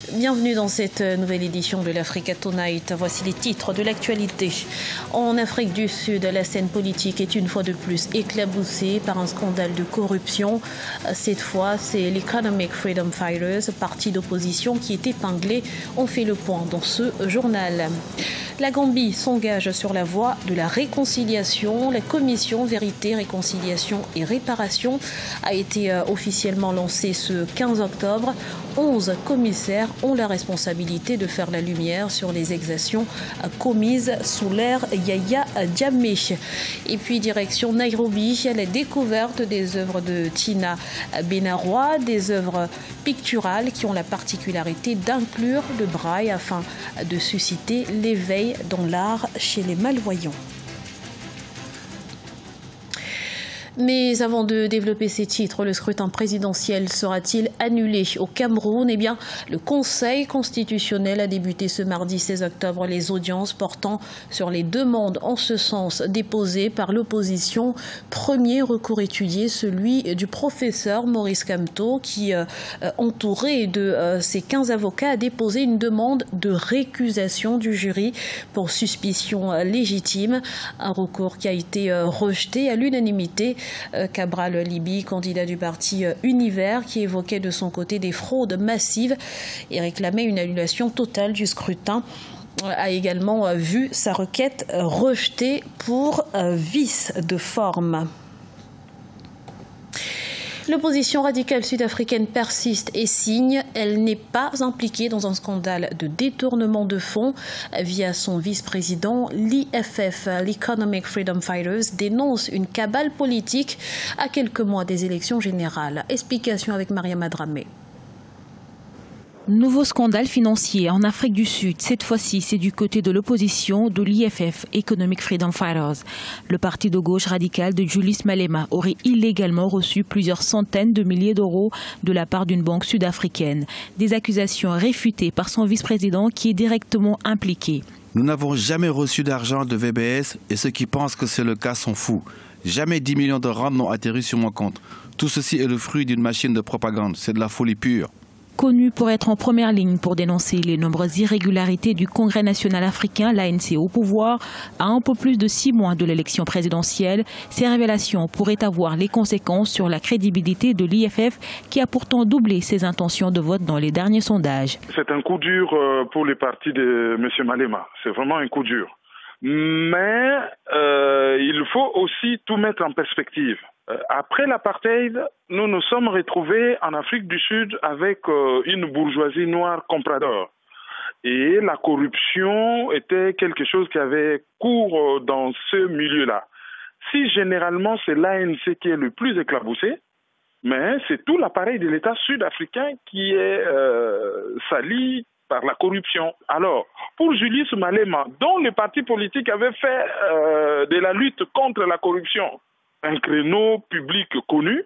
Bienvenue dans cette nouvelle édition de l'Africa Tonight. Voici les titres de l'actualité. En Afrique du Sud, la scène politique est une fois de plus éclaboussée par un scandale de corruption. Cette fois, c'est l'Economic Freedom Fighters, parti d'opposition qui est épinglé. On fait le point dans ce journal. La Gambie s'engage sur la voie de la réconciliation. La commission Vérité, Réconciliation et Réparation a été officiellement lancée ce 15 octobre. 11 commissaires ont la responsabilité de faire la lumière sur les exactions commises sous l'ère Yahya Jammeh. Et puis direction Nairobi, la découverte des œuvres de Tina Benaroya, des œuvres picturales qui ont la particularité d'inclure le braille afin de susciter l'éveil dans l'art chez les malvoyants. Mais avant de développer ces titres, le scrutin présidentiel sera-t-il annulé au Cameroun? Eh bien, le Conseil constitutionnel a débuté ce mardi 16 octobre les audiences portant sur les demandes en ce sens déposées par l'opposition. Premier recours étudié, celui du professeur Maurice Kamto, qui, entouré de ses 15 avocats, a déposé une demande de récusation du jury pour suspicion légitime. Un recours qui a été rejeté à l'unanimité. Cabral Libby, candidat du parti Univers, qui évoquait de son côté des fraudes massives et réclamait une annulation totale du scrutin, a également vu sa requête rejetée pour vice de forme. L'opposition radicale sud-africaine persiste et signe. Elle n'est pas impliquée dans un scandale de détournement de fonds. Via son vice-président, l'IFF, l'Economic Freedom Fighters, dénonce une cabale politique à quelques mois des élections générales. Explication avec Mariam Adramé. Nouveau scandale financier en Afrique du Sud. Cette fois-ci, c'est du côté de l'opposition de l'IFF, Economic Freedom Fighters. Le parti de gauche radical de Julius Malema aurait illégalement reçu plusieurs centaines de milliers d'euros de la part d'une banque sud-africaine. Des accusations réfutées par son vice-président qui est directement impliqué. Nous n'avons jamais reçu d'argent de VBS et ceux qui pensent que c'est le cas sont fous. Jamais 10 millions de rand n'ont atterri sur mon compte. Tout ceci est le fruit d'une machine de propagande. C'est de la folie pure. Connu pour être en première ligne pour dénoncer les nombreuses irrégularités du Congrès national africain, l'ANC au pouvoir, à un peu plus de 6 mois de l'élection présidentielle, ces révélations pourraient avoir les conséquences sur la crédibilité de l'IFF qui a pourtant doublé ses intentions de vote dans les derniers sondages. C'est un coup dur pour le parti de M. Malema, c'est vraiment un coup dur. Mais il faut aussi tout mettre en perspective. Après l'apartheid, nous nous sommes retrouvés en Afrique du Sud avec une bourgeoisie noire compradeur. Et la corruption était quelque chose qui avait cours dans ce milieu-là. Si généralement c'est l'ANC qui est le plus éclaboussé, mais c'est tout l'appareil de l'État sud-africain qui est sali par la corruption. Alors, pour Julius Malema, dont le parti politique avait fait de la lutte contre la corruption un créneau public connu,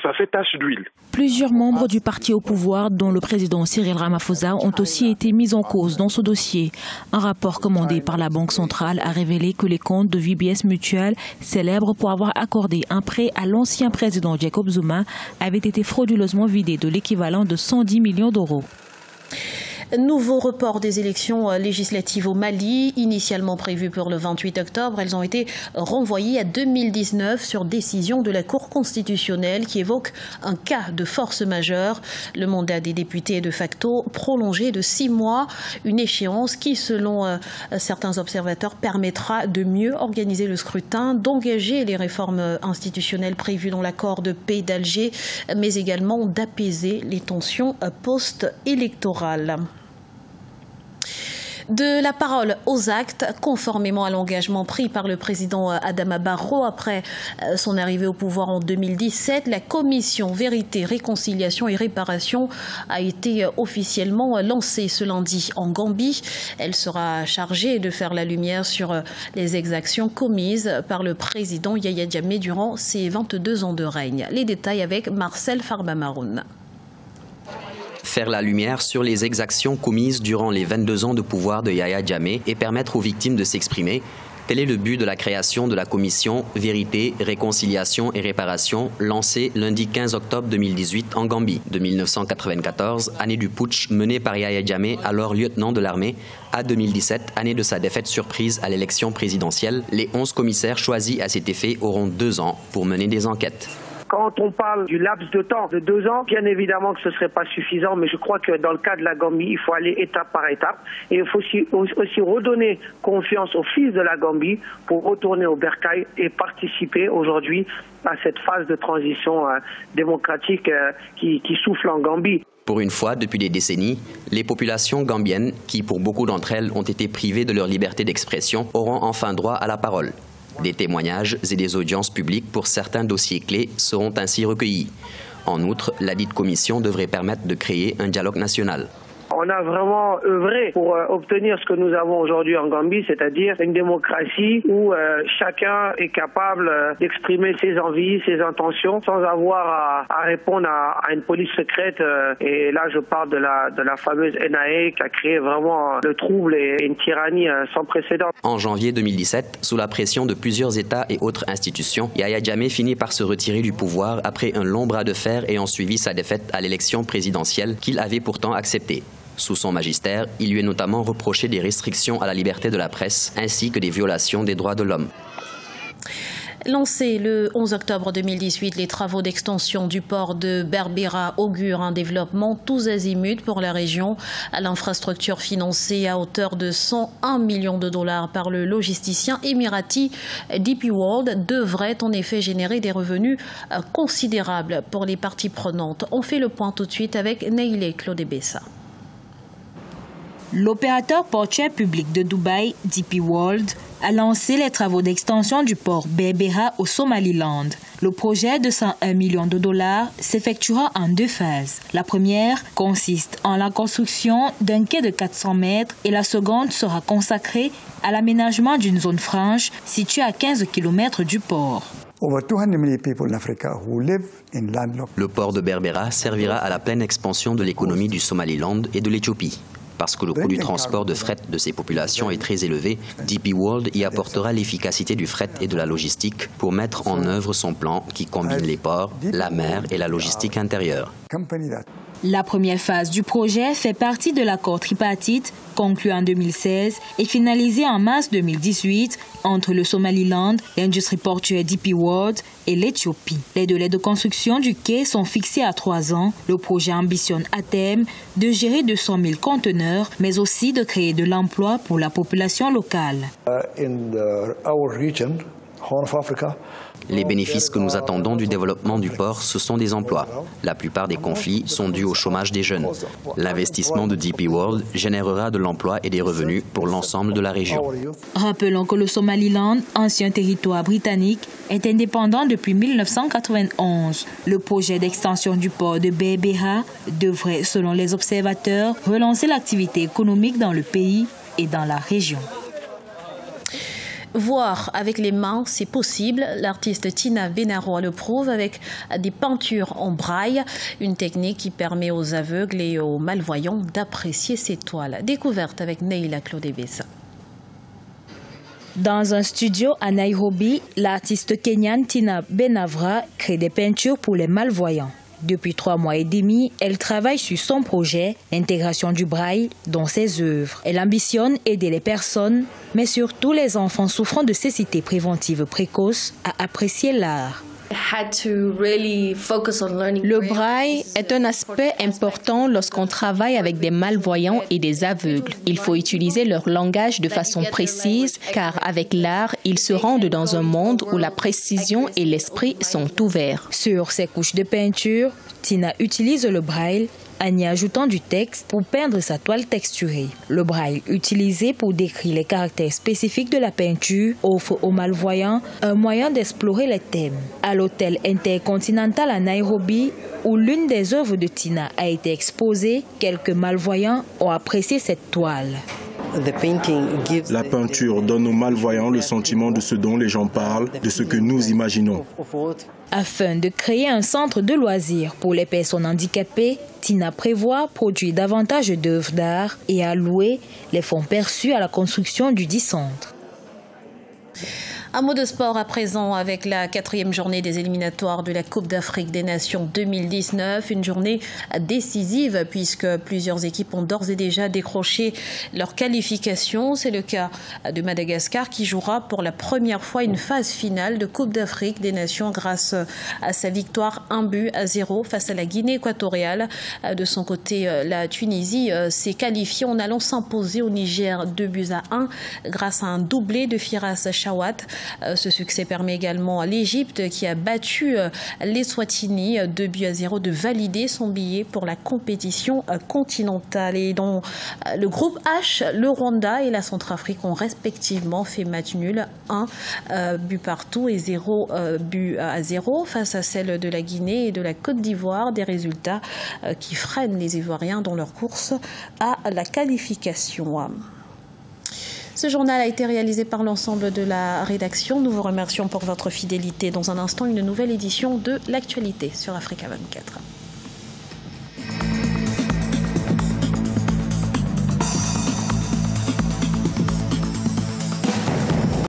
ça fait tache d'huile. Plusieurs membres du parti au pouvoir, dont le président Cyril Ramaphosa, ont aussi été mis en cause dans ce dossier. Un rapport commandé par la Banque centrale a révélé que les comptes de VBS Mutual, célèbres pour avoir accordé un prêt à l'ancien président Jacob Zuma, avaient été frauduleusement vidés de l'équivalent de 110 millions d'euros. Nouveau report des élections législatives au Mali, initialement prévues pour le 28 octobre. Elles ont été renvoyées à 2019 sur décision de la Cour constitutionnelle qui évoque un cas de force majeure. Le mandat des députés est de facto prolongé de 6 mois, une échéance qui, selon certains observateurs, permettra de mieux organiser le scrutin, d'engager les réformes institutionnelles prévues dans l'accord de paix d'Alger, mais également d'apaiser les tensions post-électorales. De la parole aux actes, conformément à l'engagement pris par le président Adama Barrow après son arrivée au pouvoir en 2017, la commission Vérité, Réconciliation et Réparation a été officiellement lancée ce lundi en Gambie. Elle sera chargée de faire la lumière sur les exactions commises par le président Yahya Jammeh durant ses 22 ans de règne. Les détails avec Marcel Farba-Maroun. Faire la lumière sur les exactions commises durant les 22 ans de pouvoir de Yahya Jammeh et permettre aux victimes de s'exprimer, Tel est le but de la création de la commission Vérité, Réconciliation et Réparation lancée lundi 15 octobre 2018 en Gambie. De 1994, année du putsch mené par Yahya Jammeh, alors lieutenant de l'armée, à 2017, année de sa défaite surprise à l'élection présidentielle, les 11 commissaires choisis à cet effet auront 2 ans pour mener des enquêtes. Quand on parle du laps de temps de 2 ans, bien évidemment que ce ne serait pas suffisant, mais je crois que dans le cas de la Gambie, il faut aller étape par étape. Et il faut aussi redonner confiance aux fils de la Gambie pour retourner au bercail et participer aujourd'hui à cette phase de transition démocratique qui souffle en Gambie. Pour une fois, depuis des décennies, les populations gambiennes, qui pour beaucoup d'entre elles ont été privées de leur liberté d'expression, auront enfin droit à la parole. Des témoignages et des audiences publiques pour certains dossiers clés seront ainsi recueillis. En outre, ladite commission devrait permettre de créer un dialogue national. On a vraiment œuvré pour obtenir ce que nous avons aujourd'hui en Gambie, c'est-à-dire une démocratie où chacun est capable d'exprimer ses envies, ses intentions, sans avoir à répondre à une police secrète. Et là, je parle de la fameuse NIA qui a créé vraiment le trouble et une tyrannie sans précédent. En janvier 2017, sous la pression de plusieurs États et autres institutions, Yahya Jammeh finit par se retirer du pouvoir après un long bras de fer ayant suivi sa défaite à l'élection présidentielle qu'il avait pourtant acceptée. Sous son magistère, il lui est notamment reproché des restrictions à la liberté de la presse ainsi que des violations des droits de l'homme. Lancés le 11 octobre 2018, les travaux d'extension du port de Berbera augurent un développement tous azimuts pour la région. L'infrastructure financée à hauteur de 101 millions de dollars par le logisticien émirati DP World devrait en effet générer des revenus considérables pour les parties prenantes. On fait le point tout de suite avec Neile Claudebessa. L'opérateur portuaire public de Dubaï, DP World, a lancé les travaux d'extension du port Berbera au Somaliland. Le projet de 101 millions de dollars s'effectuera en 2 phases. La première consiste en la construction d'un quai de 400 mètres et la seconde sera consacrée à l'aménagement d'une zone franche située à 15 km du port. Le port de Berbera servira à la pleine expansion de l'économie du Somaliland et de l'Éthiopie. Parce que le coût du transport de fret de ces populations est très élevé, DP World y apportera l'efficacité du fret et de la logistique pour mettre en œuvre son plan qui combine les ports, la mer et la logistique intérieure. La première phase du projet fait partie de l'accord tripartite conclu en 2016 et finalisé en mars 2018 entre le Somaliland, l'industrie portuaire DP World et l'Éthiopie. Les délais de construction du quai sont fixés à 3 ans. Le projet ambitionne à terme de gérer 200 000 conteneurs, mais aussi de créer de l'emploi pour la population locale. Les bénéfices que nous attendons du développement du port, ce sont des emplois. La plupart des conflits sont dus au chômage des jeunes. L'investissement de DP World générera de l'emploi et des revenus pour l'ensemble de la région. Rappelons que le Somaliland, ancien territoire britannique, est indépendant depuis 1991. Le projet d'extension du port de Berbera devrait, selon les observateurs, relancer l'activité économique dans le pays et dans la région. Voir avec les mains, c'est possible. L'artiste Tina Benaro le prouve avec des peintures en braille, une technique qui permet aux aveugles et aux malvoyants d'apprécier ces toiles. Découverte avec Neila Claudebessa. Dans un studio à Nairobi, l'artiste kenyane Tina Benavra crée des peintures pour les malvoyants. Depuis 3 mois et demi, elle travaille sur son projet, l'intégration du braille dans ses œuvres. Elle ambitionne aider les personnes, mais surtout les enfants souffrant de cécité préventive précoce, à apprécier l'art. Le braille est un aspect important lorsqu'on travaille avec des malvoyants et des aveugles. Il faut utiliser leur langage de façon précise car avec l'art, ils se rendent dans un monde où la précision et l'esprit sont ouverts. Sur ces couches de peinture, Tina utilise le braille en y ajoutant du texte pour peindre sa toile texturée. Le braille utilisé pour décrire les caractères spécifiques de la peinture offre aux malvoyants un moyen d'explorer les thèmes. À l'hôtel intercontinental à Nairobi, où l'une des œuvres de Tina a été exposée, quelques malvoyants ont apprécié cette toile. La peinture donne aux malvoyants le sentiment de ce dont les gens parlent, de ce que nous imaginons. Afin de créer un centre de loisirs pour les personnes handicapées, Tina prévoit produire davantage d'œuvres d'art et allouer les fonds perçus à la construction du dit centre. Un mot de sport à présent avec la 4e journée des éliminatoires de la Coupe d'Afrique des Nations 2019. Une journée décisive puisque plusieurs équipes ont d'ores et déjà décroché leur qualification. C'est le cas de Madagascar qui jouera pour la première fois une phase finale de Coupe d'Afrique des Nations grâce à sa victoire 1-0 face à la Guinée équatoriale. De son côté, la Tunisie s'est qualifiée en allant s'imposer au Niger 2-1 grâce à un doublé de Firas Chawat. Ce succès permet également à l'Égypte qui a battu l'Eswatini 2-0 de valider son billet pour la compétition continentale. Et dans le groupe H, le Rwanda et la Centrafrique ont respectivement fait match nul, 1 but partout et 0 but à 0 face à celle de la Guinée et de la Côte d'Ivoire. Des résultats qui freinent les Ivoiriens dans leur course à la qualification. Ce journal a été réalisé par l'ensemble de la rédaction. Nous vous remercions pour votre fidélité. Dans un instant, une nouvelle édition de l'actualité sur Africa 24.